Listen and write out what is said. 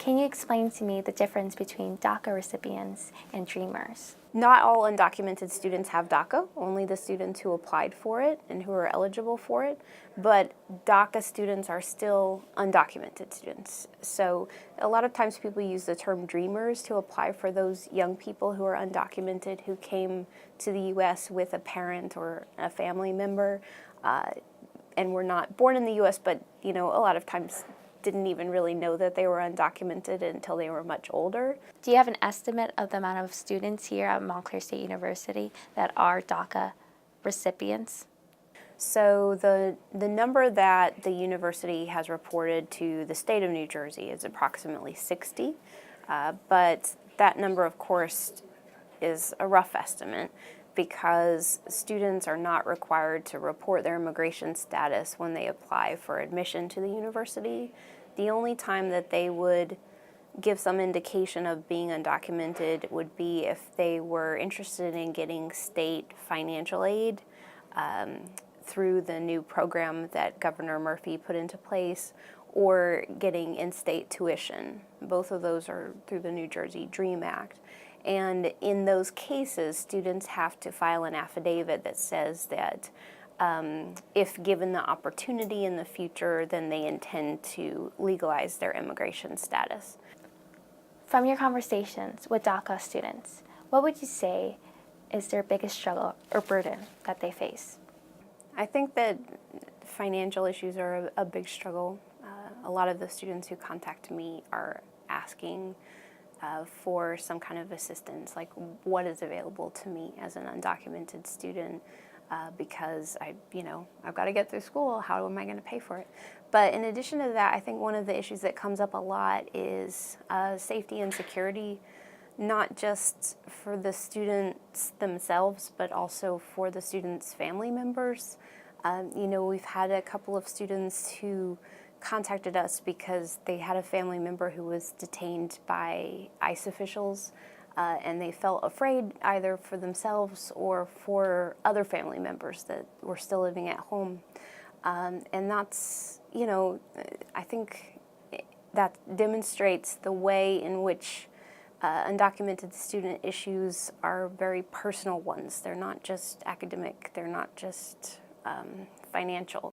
Can you explain to me the difference between DACA recipients and Dreamers? Not all undocumented students have DACA, only the students who applied for it and who are eligible for it, but DACA students are still undocumented students. So a lot of times people use the term Dreamers to apply for those young people who are undocumented who came to the U.S. with a parent or a family member and were not born in the U.S., but a lot of times didn't even really know that they were undocumented until they were much older. Do you have an estimate of the amount of students here at Montclair State University that are DACA recipients? So the number that the university has reported to the state of New Jersey is approximately 60, but that number, of course, is a rough estimate because students are not required to report their immigration status when they apply for admission to the university. The only time that they would give some indication of being undocumented would be if they were interested in getting state financial aid through the new program that Governor Murphy put into place, or getting in-state tuition. Both of those are through the New Jersey DREAM Act. And in those cases, students have to file an affidavit that says that if given the opportunity in the future, then they intend to legalize their immigration status. From your conversations with DACA students, what would you say is their biggest struggle or burden that they face? I think that financial issues are a big struggle. A lot of the students who contact me are asking for some kind of assistance, like what is available to me as an undocumented student, because I've got to get through school. How am I going to pay for it? But in addition to that, I think one of the issues that comes up a lot is safety and security, not just for the students themselves, but also for the students' family members. We've had a couple of students who contacted us because they had a family member who was detained by ICE officials, and they felt afraid either for themselves or for other family members that were still living at home. And that's, I think that demonstrates the way in which undocumented student issues are very personal ones. They're not just academic, they're not just financial.